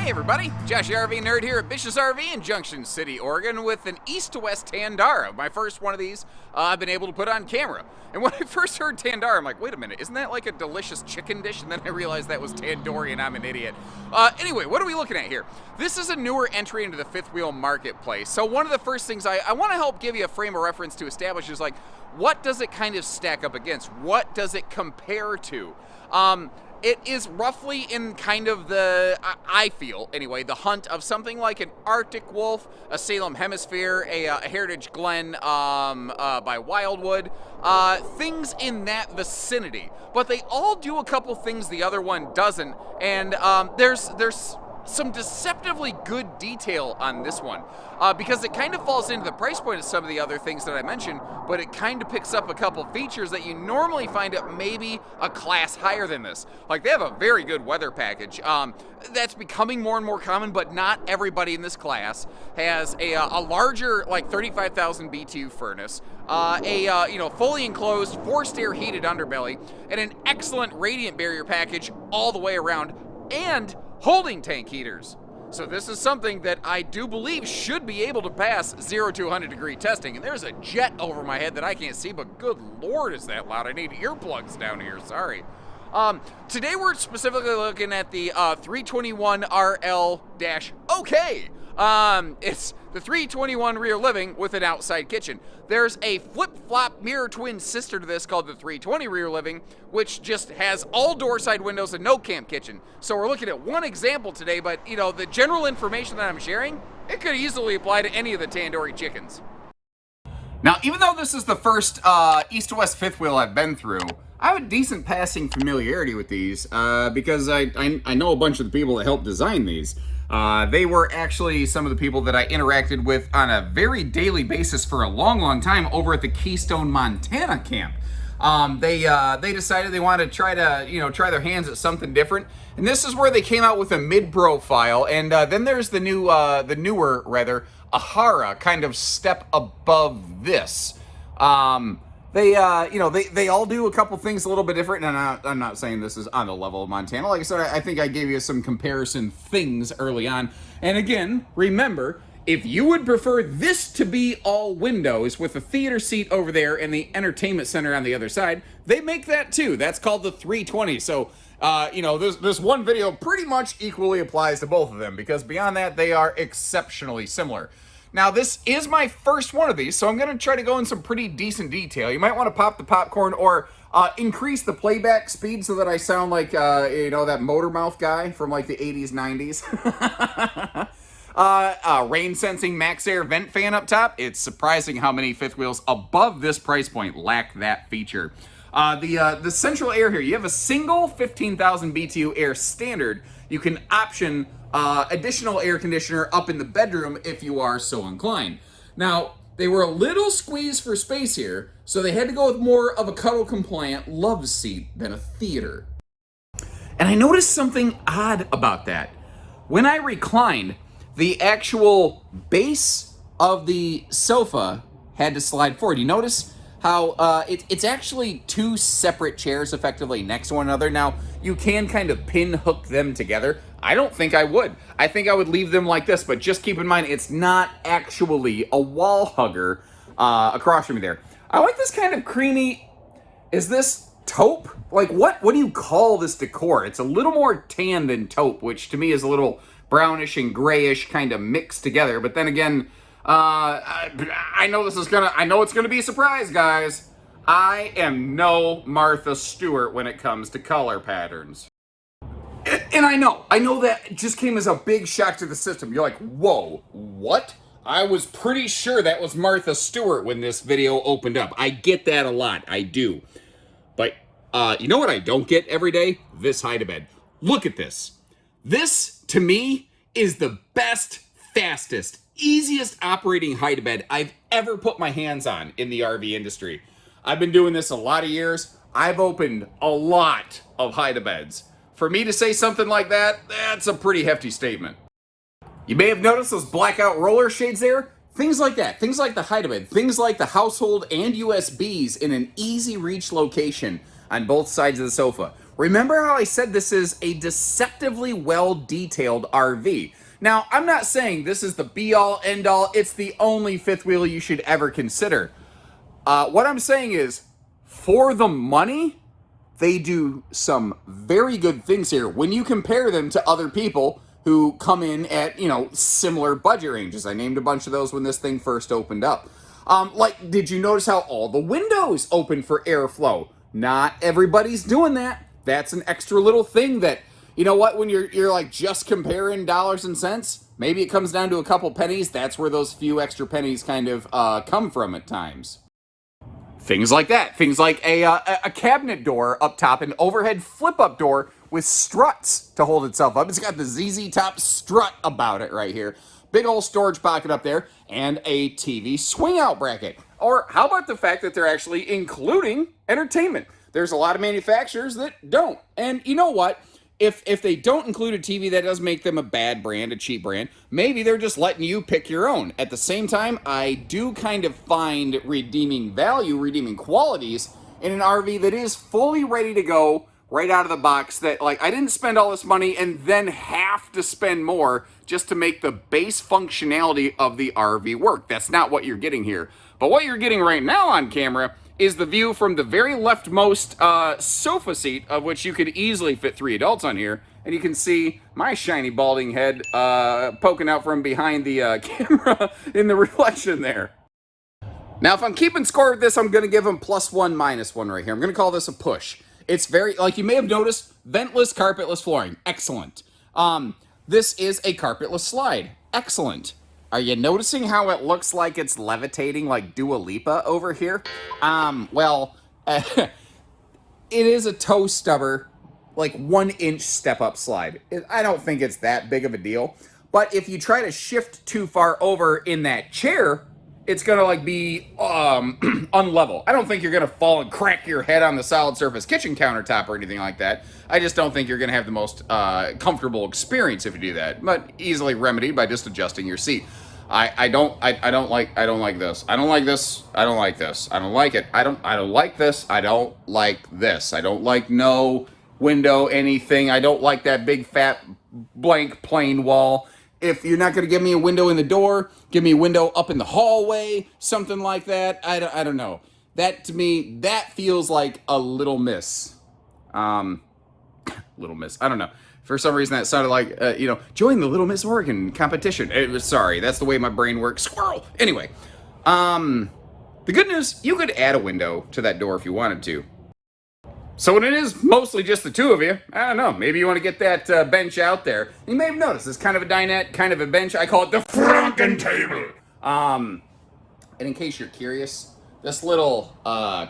Hey everybody, Josh the RV Nerd here at Bish's RV in Junction City, Oregon with an east to west Tandara. My first one of these I've been able to put on camera. And when I first heard Tandara, I'm like, wait a minute, isn't that like a delicious chicken dish? And then I realized that was tandoori and I'm an idiot. Anyway, what are we looking at here? This is a newer entry into the fifth wheel marketplace. So one of the first things I want to help give you a frame of reference to establish is like, what does it kind of stack up against? What does it compare to? It is roughly in kind of the, I feel anyway, the hunt of something like an Arctic Wolf, a Salem Hemisphere, a Heritage Glen by Wildwood, things in that vicinity. But they all do a couple things the other one doesn't, and there's some deceptively good detail on this one because it kind of falls into the price point of some of the other things that I mentioned, but it kind of picks up a couple features that you normally find at maybe a class higher than this. Like they have a very good weather package that's becoming more and more common, but not everybody in this class has a larger, like 35,000 BTU furnace, fully enclosed forced air heated underbelly, and an excellent radiant barrier package all the way around, and holding tank heaters. So this is something that I do believe should be able to pass 0 to 100 degree testing. And there's a jet over my head that I can't see, but good Lord is that loud. I need earplugs down here, sorry. Today we're specifically looking at the 321RL-OK. It's the 321 rear living with an outside kitchen. There's a flip-flop mirror twin sister to this called the 320 rear living, which just has all door side windows and no camp kitchen. So we're looking at one example today, but you know, the general information that I'm sharing, it could easily apply to any of the tandoori chickens. Now, even though this is the first east to west fifth wheel I've been through, I have a decent passing familiarity with these because I know a bunch of the people that helped design these. They were actually some of the people that I interacted with on a very daily basis for a long time over at the Keystone, Montana camp. They decided they wanted to try their hands at something different, and this is where they came out with a mid-profile. And then there's the newer Ahara kind of step above this. They all do a couple things a little bit different, and I'm not saying this is on the level of Montana. Like I said, I think I gave you some comparison things early on. And again, remember, if you would prefer this to be all windows with a theater seat over there and the entertainment center on the other side, they make that too. That's called the 320. So, this one video pretty much equally applies to both of them because beyond that, they are exceptionally similar. Now, this is my first one of these, so I'm going to try to go in some pretty decent detail. You might want to pop the popcorn or increase the playback speed so that I sound like, that motor mouth guy from like the 80s, 90s. Rain sensing max air vent fan up top. It's surprising how many fifth wheels above this price point lack that feature. The central air here, you have a single 15,000 BTU air standard. You can option additional air conditioner up in the bedroom if you are so inclined. Now, they were a little squeezed for space here, so they had to go with more of a cuddle compliant love seat than a theater. And I noticed something odd about that. When I reclined, the actual base of the sofa had to slide forward. You notice how it's actually two separate chairs effectively next to one another. Now, you can kind of pin hook them together. I don't think I would. I think I would leave them like this, but just keep in mind, it's not actually a wall hugger across from me there. I like this kind of creamy, is this taupe? Like what do you call this decor? It's a little more tan than taupe, which to me is a little brownish and grayish kind of mixed together. But then again, I know it's gonna be a surprise, guys. I am no Martha Stewart when it comes to color patterns. And I know that just came as a big shock to the system. You're like, whoa, what? I was pretty sure that was Martha Stewart when this video opened up. I get that a lot, I do. But, you know what I don't get every day? This hide-a-bed. Look at this. This, to me, is the best, fastest, easiest operating hide-a-bed I've ever put my hands on in the RV industry. I've been doing this a lot of years. I've opened a lot of hide-a-beds. For me to say something like that, that's a pretty hefty statement. You may have noticed those blackout roller shades there. Things like that. Things like the hide-a-bed. Things like the household and USBs in an easy reach location on both sides of the sofa. Remember how I said this is a deceptively well-detailed RV? Now, I'm not saying this is the be-all, end-all, it's the only fifth wheel you should ever consider. What I'm saying is, for the money, they do some very good things here when you compare them to other people who come in at, similar budget ranges. I named a bunch of those when this thing first opened up. Did you notice how all the windows open for airflow? Not everybody's doing that. That's an extra little thing that, you know what, when you're like just comparing dollars and cents, maybe it comes down to a couple pennies. That's where those few extra pennies kind of come from at times. Things like that. Things like a cabinet door up top, an overhead flip-up door with struts to hold itself up. It's got the ZZ Top strut about it right here. Big old storage pocket up there, and a TV swing-out bracket. Or how about the fact that they're actually including entertainment? There's a lot of manufacturers that don't. And you know what? If they don't include a TV, that does make them a bad brand, a cheap brand. Maybe they're just letting you pick your own. At the same time, I do kind of find redeeming value, redeeming qualities in an RV that is fully ready to go right out of the box, that like I didn't spend all this money and then have to spend more just to make the base functionality of the RV work. That's not what you're getting here. But what you're getting right now on camera is the view from the very leftmost sofa seat, of which you could easily fit 3 adults on here. And you can see my shiny balding head poking out from behind the camera in the reflection there. Now, if I'm keeping score with this, I'm going to give them +1, -1 right here. I'm going to call this a push. It's very, like you may have noticed, ventless, carpetless flooring. Excellent. This is a carpetless slide. Excellent. Are you noticing how it looks like it's levitating like Dua Lipa over here? It is a toe stubber, like 1-inch step-up slide. I don't think it's that big of a deal. But if you try to shift too far over in that chair, it's gonna like be unlevel. I don't think you're gonna fall and crack your head on the solid surface kitchen countertop or anything like that. I just don't think you're gonna have the most comfortable experience if you do that, but easily remedied by just adjusting your seat. I don't like this. I don't like this. I don't like this. I don't like this. I don't like it. I don't like this. I don't like this. I don't like no window anything. I don't like that big fat blank plain wall. If you're not going to give me a window in the door, give me a window up in the hallway, something like that. I don't know. That, to me, that feels like a little miss. Little Miss. I don't know. For some reason, that sounded like, join the Little Miss Oregon competition. Sorry, that's the way my brain works. Squirrel. Anyway, the good news, you could add a window to that door if you wanted to. So when it is mostly just the two of you, I don't know, maybe you want to get that bench out there. You may have noticed, it's kind of a dinette, kind of a bench. I call it the Franken table. And in case you're curious, this little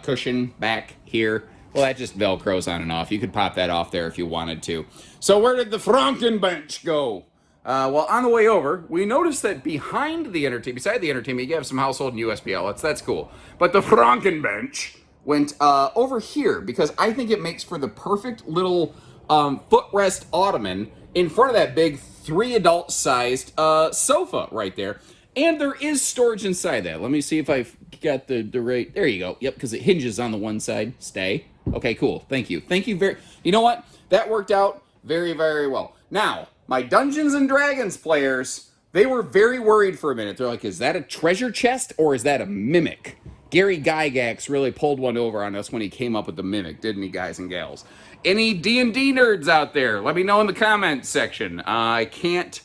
cushion back here, well, that just Velcros on and off. You could pop that off there if you wanted to. So where did the Franken bench go? Well, on the way over, we noticed that beside the entertainment, you have some household and USB outlets. That's cool. But the Franken bench went over here because I think it makes for the perfect little footrest ottoman in front of that big 3 adult-sized sofa right there. And there is storage inside that. Let me see if I've got the right... There you go. Yep, because it hinges on the one side. Stay. Okay, cool. Thank you. Thank you very... You know what? That worked out very, very well. Now, my Dungeons & Dragons players, they were very worried for a minute. They're like, is that a treasure chest or is that a mimic? Gary Gygax really pulled one over on us when he came up with the mimic, didn't he, guys and gals? Any D&D nerds out there? Let me know in the comments section. I can't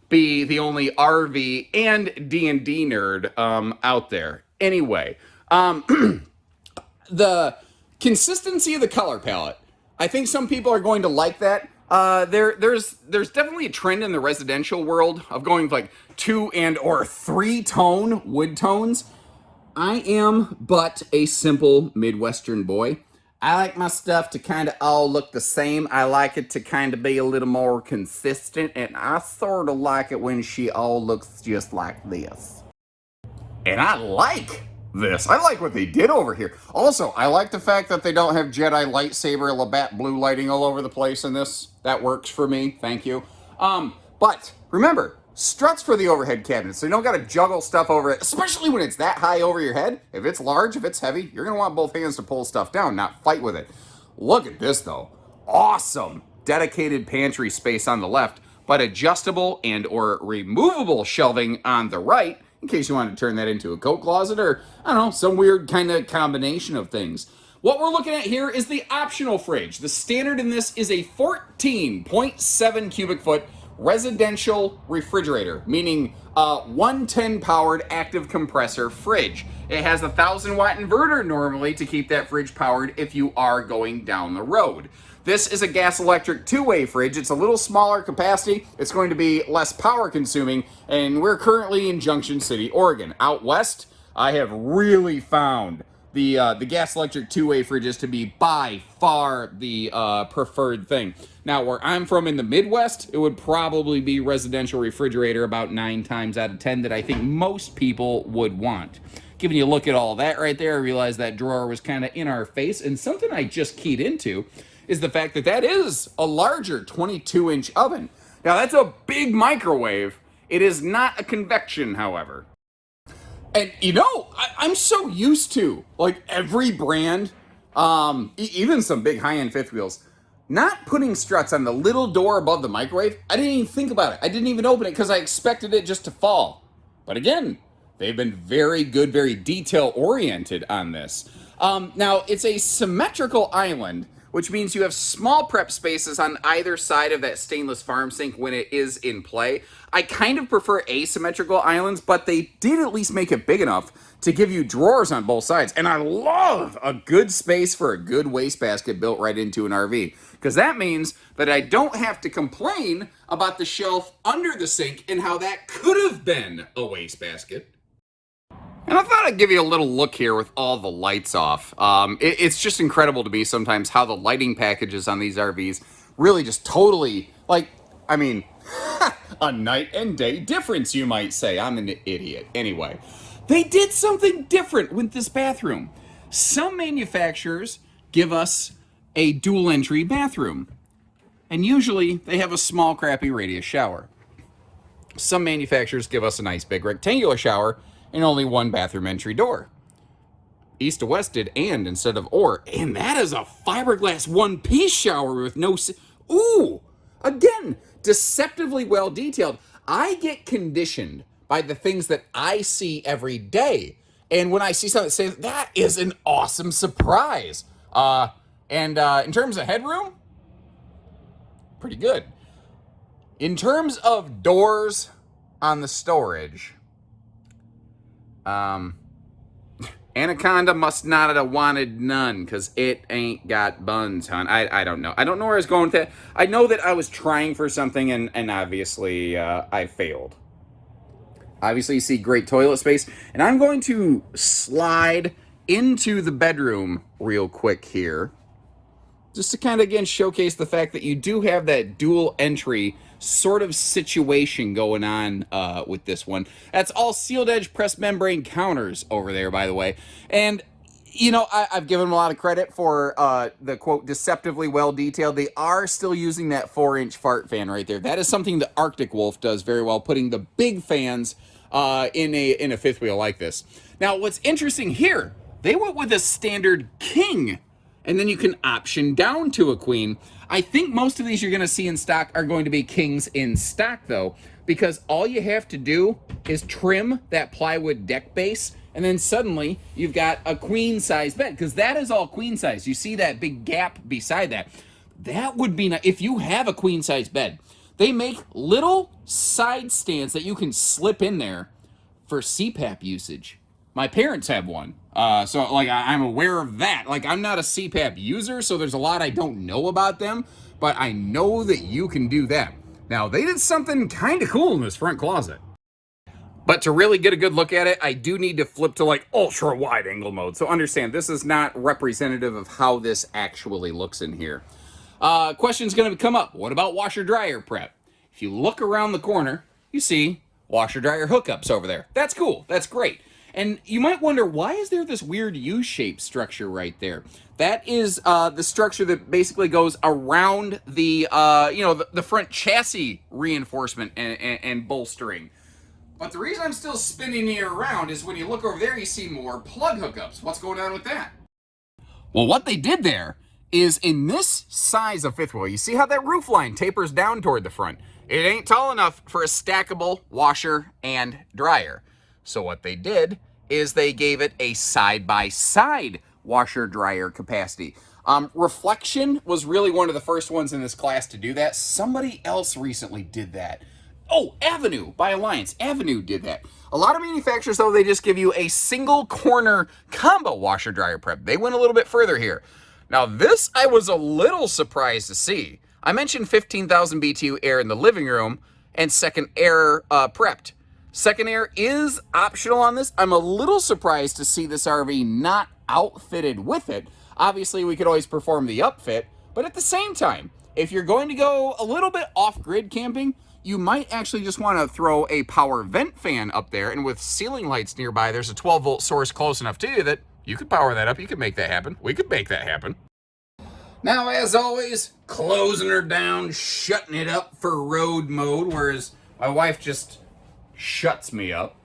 be the only RV and D&D nerd out there. Anyway, the consistency of the color palette. I think some people are going to like that. There's definitely a trend in the residential world of going with like 2 and/or 3-tone wood tones. I am but a simple Midwestern boy. I like my stuff to kind of all look the same. I like it to kind of be a little more consistent, and I sort of like it when she all looks just like this. And I like this. I like what they did over here. Also, I like the fact that they don't have Jedi lightsaber Labatt blue lighting all over the place in this. That works for me. Thank you. But remember, struts for the overhead cabinet, so you don't got to juggle stuff over it, especially when it's that high over your head. If it's large, if it's heavy, you're going to want both hands to pull stuff down, not fight with it. Look at this, though. awesome dedicated pantry space on the left, but adjustable and or removable shelving on the right, in case you want to turn that into a coat closet or, I don't know, some weird kind of combination of things. What we're looking at here is the optional fridge. The standard in this is a 14.7 cubic foot residential refrigerator, meaning 110 powered active compressor fridge. It has a 1,000-watt inverter normally to keep that fridge powered if you are going down the road. This is a gas electric two-way fridge. It's a little smaller capacity. It's going to be less power consuming, and we're currently in Junction City, Oregon. Out west, I have really found the gas electric two-way fridges to be by far the preferred thing. Now, where I'm from in the Midwest, it would probably be residential refrigerator about 9 times out of 10 that I think most people would want. Giving you a look at all that right there, I realized that drawer was kind of in our face, and something I just keyed into is the fact that that is a larger 22-inch oven. Now, that's a big microwave. It is not a convection, however. And you know, I'm so used to like every brand, even some big high-end fifth wheels, not putting struts on the little door above the microwave. I didn't even think about it. I didn't even open it because I expected it just to fall. But again, they've been very good, very detail-oriented on this. Now, it's a symmetrical island, which means you have small prep spaces on either side of that stainless farm sink when it is in play. I kind of prefer asymmetrical islands, but they did at least make it big enough to give you drawers on both sides. And I love a good space for a good wastebasket built right into an RV, because that means that I don't have to complain about the shelf under the sink and how that could have been a wastebasket. And I thought I'd give you a little look here with all the lights off. It's just incredible to me sometimes how the lighting packages on these RVs really just totally, like, I mean, a night and day difference, you might say. I'm an idiot. Anyway, they did something different with this bathroom. Some manufacturers give us a dual entry bathroom, and usually they have a small, crappy radius shower. Some manufacturers give us a nice big rectangular shower and only one bathroom entry door. East to West did and instead of or, and that is a fiberglass one-piece shower with no... Ooh! Again, deceptively well detailed. I get conditioned by the things that I see every day. And when I see something that says, that is an awesome surprise. In terms of headroom, pretty good. In terms of doors on the storage, Anaconda must not have wanted none, because it ain't got buns, hon. I don't know. I don't know where I was going with that. I know that I was trying for something, and obviously I failed. Obviously, you see great toilet space. And I'm going to slide into the bedroom real quick here, just to kind of, again, showcase the fact that you do have that dual entry sort of situation going on with this one. That's all sealed edge pressed membrane counters over there, by the way. And, you know, I've given them a lot of credit for the, quote, deceptively well detailed. They are still using that 4-inch fart fan right there. That is something the Arctic Wolf does very well, putting the big fans in a fifth wheel like this. Now, what's interesting here, they went with a standard king, and then you can option down to a queen. I think most of these you're going to see in stock are going to be kings in stock, though, because all you have to do is trim that plywood deck base, and then suddenly you've got a queen size bed, because that is all queen size. You see that big gap beside that. That would be nice if you have a queen size bed. They make little side stands that you can slip in there for CPAP usage. My parents have one. So, like, I'm aware of that. Like, I'm not a CPAP user, so there's a lot I don't know about them, but I know that you can do that. Now, they did something kind of cool in this front closet. But to really get a good look at it, I do need to flip to, like, ultra wide angle mode. So understand, this is not representative of how this actually looks in here. Question's going to come up. What about washer dryer prep? If you look around the corner, you see washer dryer hookups over there. That's cool. That's great. And you might wonder, why is there this weird U-shaped structure right there? That is the structure that basically goes around the, the front chassis reinforcement and bolstering. But the reason I'm still spinning it around is when you look over there, you see more plug hookups. What's going on with that? Well, what they did there is in this size of fifth wheel. You see how that roof line tapers down toward the front? It ain't tall enough for a stackable washer and dryer. So what they did is they gave it a side-by-side washer dryer capacity. Reflection was really one of the first ones in this class to do that. Somebody else recently did that. Oh, Avenue by Alliance. Avenue did that. A lot of manufacturers, though, they just give you a single corner combo washer dryer prep. They went a little bit further here. Now, this I was a little surprised to see. I mentioned 15,000 BTU air in the living room and second air prepped. Second air is optional on this. I'm a little surprised to see this RV not outfitted with it. Obviously, we could always perform the upfit, but at the same time, if you're going to go a little bit off-grid camping, you might actually just want to throw a power vent fan up there, and with ceiling lights nearby, there's a 12-volt source close enough to you that you could power that up. You could make that happen. We could make that happen. Now, as always, closing her down, shutting it up for road mode, whereas my wife just shuts me up.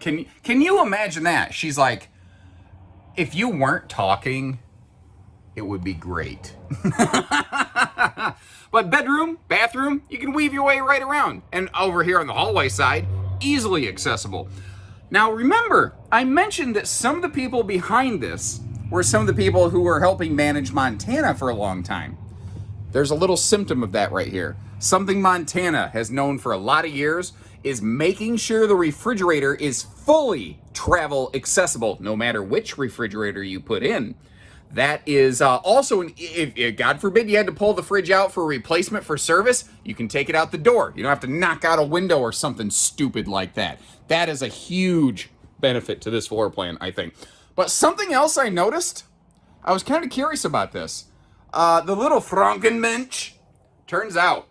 Can you imagine that? She's like, if you weren't talking, it would be great. But bedroom, bathroom, you can weave your way right around. And over here on the hallway side, easily accessible. Now remember, I mentioned that some of the people behind this were some of the people who were helping manage Montana for a long time. There's a little symptom of that right here. Something Montana has known for a lot of years is making sure the refrigerator is fully travel accessible, no matter which refrigerator you put in. That is also, if God forbid you had to pull the fridge out for a replacement for service, you can take it out the door. You don't have to knock out a window or something stupid like that. That is a huge benefit to this floor plan, I think. But something else I noticed, I was kind of curious about this. The little Frankenmensch, turns out,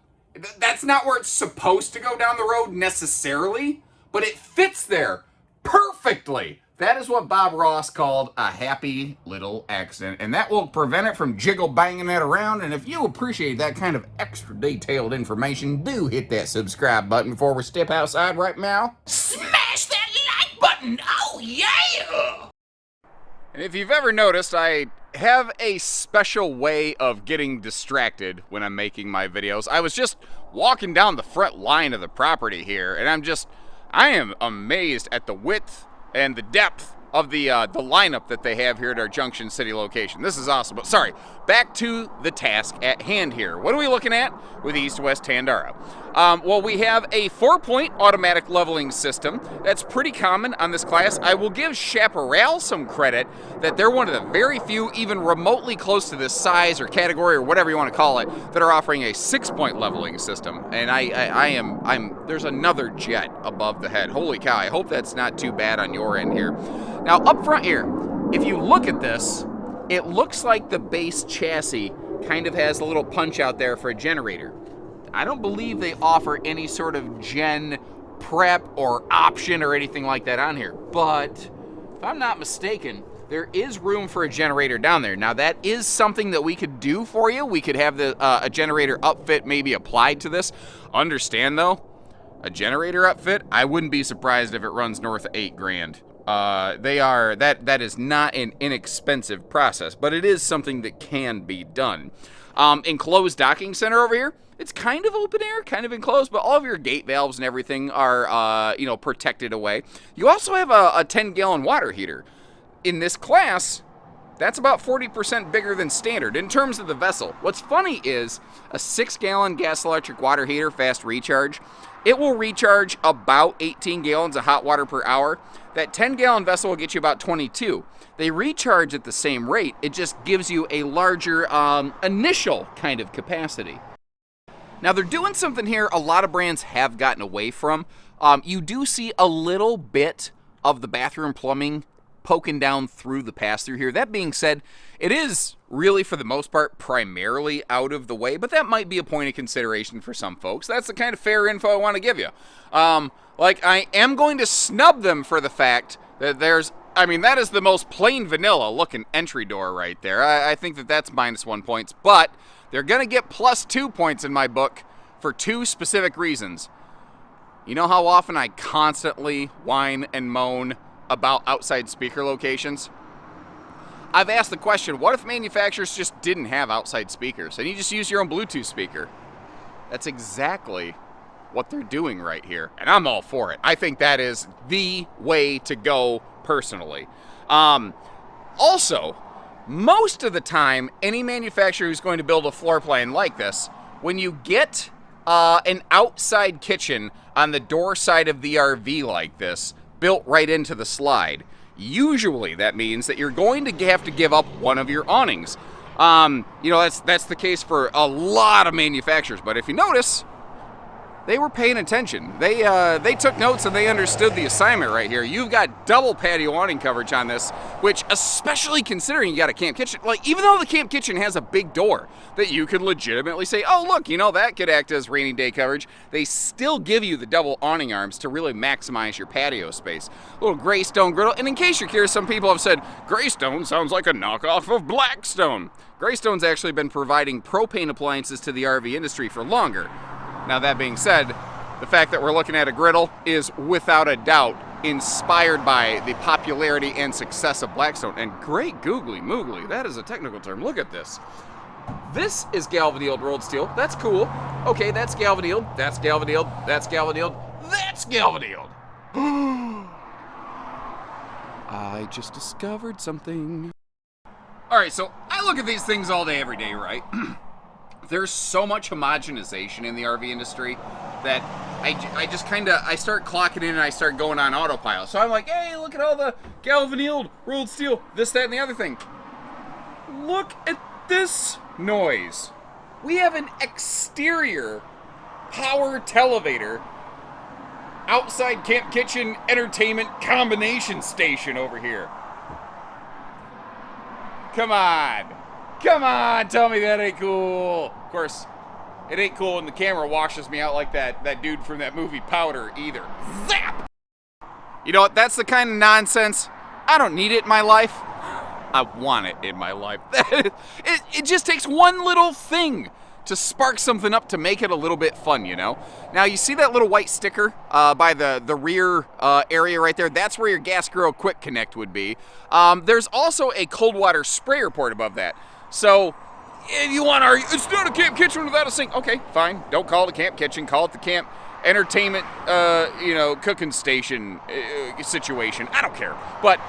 that's not where it's supposed to go down the road necessarily, but it fits there perfectly. That is what Bob Ross called a happy little accident, and that will prevent it from jiggle banging it around. And if you appreciate that kind of extra detailed information, do hit that subscribe button before we step outside right now. Smash that like button! Oh yeah! And if you've ever noticed, I have a special way of getting distracted when I'm making my videos. I was just walking down the front line of the property here, and I am amazed at the width and the depth of the lineup that they have here at our Junction City location. This is awesome. But sorry, back to the task at hand here. What are we looking at with East-West Tandara? Well, we have a 4-point automatic leveling system. That's pretty common on this class. I will give Chaparral some credit that they're one of the very few, even remotely close to this size or category or whatever you want to call it, that are offering a 6-point leveling system. And there's another jet above the head. Holy cow, I hope that's not too bad on your end here. Now, up front here, if you look at this, it looks like the base chassis kind of has a little punch out there for a generator. I don't believe they offer any sort of gen prep or option or anything like that on here. But if I'm not mistaken, there is room for a generator down there. Now, that is something that we could do for you. We could have a generator upfit maybe applied to this. Understand, though, a generator upfit, I wouldn't be surprised if it runs north of $8,000. That is not an inexpensive process, but it is something that can be done. Enclosed docking center over here, it's kind of open air, kind of enclosed, but all of your gate valves and everything are, protected away. You also have a 10-gallon water heater. In this class, that's about 40% bigger than standard in terms of the vessel. What's funny is a 6-gallon gas electric water heater, fast recharge, it will recharge about 18 gallons of hot water per hour. That 10-gallon vessel will get you about 22. They recharge at the same rate. It just gives you a larger initial kind of capacity. Now, they're doing something here a lot of brands have gotten away from. You do see a little bit of the bathroom plumbing poking down through the pass-through here. That being said, it is really, for the most part, primarily out of the way, but that might be a point of consideration for some folks. That's the kind of fair info I want to give you. I am going to snub them for the fact that that is the most plain vanilla looking entry door right there. I think that's -1 points, but they're going to get +2 points in my book for 2 specific reasons. You know how often I constantly whine and moan about outside speaker locations? I've asked the question, what if manufacturers just didn't have outside speakers and you just use your own Bluetooth speaker? That's exactly what they're doing right here, and I'm all for it. I think that is the way to go personally. Also, most of the time, any manufacturer who's going to build a floor plan like this, when you get an outside kitchen on the door side of the RV like this, built right into the slide, usually that means that you're going to have to give up one of your awnings. You know, that's the case for a lot of manufacturers, but if you notice, they were paying attention. They took notes and they understood the assignment right here. You've got double patio awning coverage on this, which, especially considering you got a camp kitchen, like, even though the camp kitchen has a big door that you could legitimately say, oh look, you know, that could act as rainy day coverage, they still give you the double awning arms to really maximize your patio space. A little gray stone griddle, and in case you're curious, some people have said gray stone sounds like a knockoff of black stone. Greystone's actually been providing propane appliances to the RV industry for longer. Now, that being said, the fact that we're looking at a griddle is without a doubt inspired by the popularity and success of Blackstone. And great googly moogly, that is a technical term. Look at this. This is galvannealed rolled steel. That's cool. Okay, that's galvannealed. That's galvannealed. That's galvannealed. That's galvannealed. I just discovered something. All right, so I look at these things all day, every day, right? There's so much homogenization in the RV industry that I start clocking in and I start going on autopilot. So I'm like, hey, look at all the galvannealed, rolled steel, this, that, and the other thing. Look at this noise. We have an exterior power televator outside camp kitchen entertainment combination station over here. Come on. Come on, tell me that ain't cool. Of course, it ain't cool when the camera washes me out like that dude from that movie Powder either. Zap! You know what, that's the kind of nonsense, I don't need it in my life. I want it in my life. It just takes one little thing to spark something up to make it a little bit fun, you know? Now, you see that little white sticker by the rear area right there? That's where your gas grill quick connect would be. There's also a cold water sprayer port above that. So, if you want to, it's not a camp kitchen without a sink. Okay, fine. Don't call it a camp kitchen. Call it the camp entertainment, cooking station situation. I don't care. But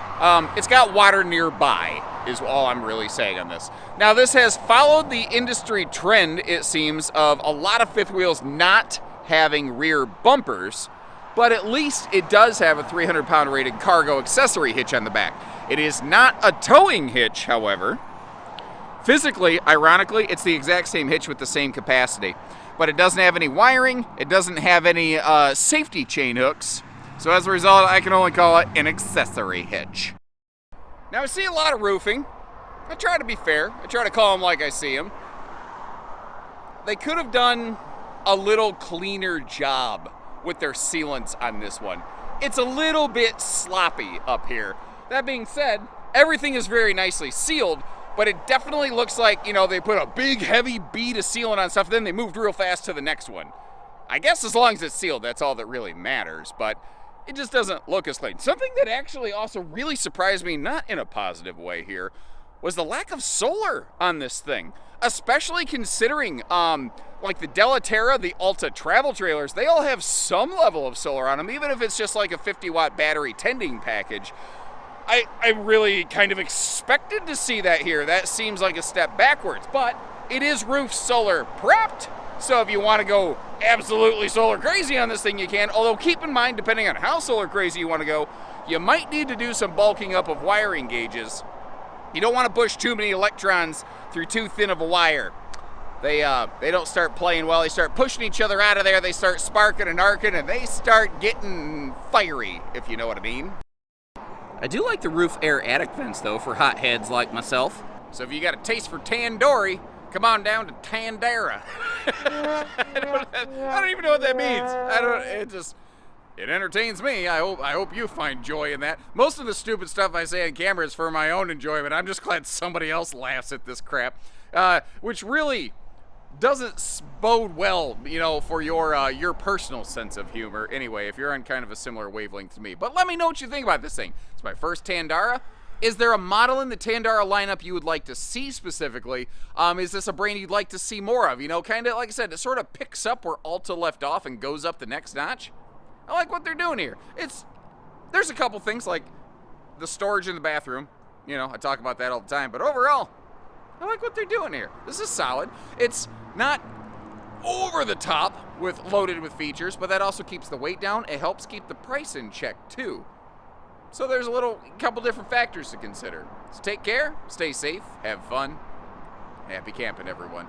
it's got water nearby is all I'm really saying on this. Now, this has followed the industry trend, it seems, of a lot of fifth wheels not having rear bumpers, but at least it does have a 300-pound rated cargo accessory hitch on the back. It is not a towing hitch, however. Physically, ironically, it's the exact same hitch with the same capacity, but it doesn't have any wiring, it doesn't have any safety chain hooks, so as a result, I can only call it an accessory hitch. Now, I see a lot of roofing. I try to be fair. I try to call them like I see them. They could have done a little cleaner job with their sealants on this one. It's a little bit sloppy up here. That being said, everything is very nicely sealed, but it definitely looks like, you know, they put a big heavy bead of sealant on stuff, then they moved real fast to the next one. I guess as long as it's sealed, that's all that really matters, but it just doesn't look as clean. Something that actually also really surprised me, not in a positive way here, was the lack of solar on this thing. Especially considering, like the Delaterra, the Alta travel trailers, they all have some level of solar on them, even if it's just like a 50-watt battery tending package. I really kind of expected to see that here. That seems like a step backwards, but it is roof solar prepped. So if you want to go absolutely solar crazy on this thing, you can. Although keep in mind, depending on how solar crazy you want to go, you might need to do some bulking up of wiring gauges. You don't want to push too many electrons through too thin of a wire. They don't start playing well. They start pushing each other out of there. They start sparking and arcing, and they start getting fiery, if you know what I mean. I do like the roof air attic vents, though, for hotheads like myself. So if you got a taste for tandoori, come on down to Tandara. I don't even know what that means. It entertains me. I hope you find joy in that. Most of the stupid stuff I say on camera is for my own enjoyment. I'm just glad somebody else laughs at this crap, which really doesn't bode well, you know, for your personal sense of humor. Anyway, if you're on kind of a similar wavelength to me. But let me know what you think about this thing. It's my first Tandara. Is there a model in the Tandara lineup you would like to see specifically? Is this a brand you'd like to see more of? You know, kind of like I said, it sort of picks up where Alta left off and goes up the next notch. I like what they're doing here. There's a couple things like the storage in the bathroom. You know, I talk about that all the time, but overall, I like what they're doing here. This is solid. It's not over the top loaded with features, but that also keeps the weight down. It helps keep the price in check too. So there's a couple different factors to consider. So take care, stay safe, have fun, happy camping, everyone.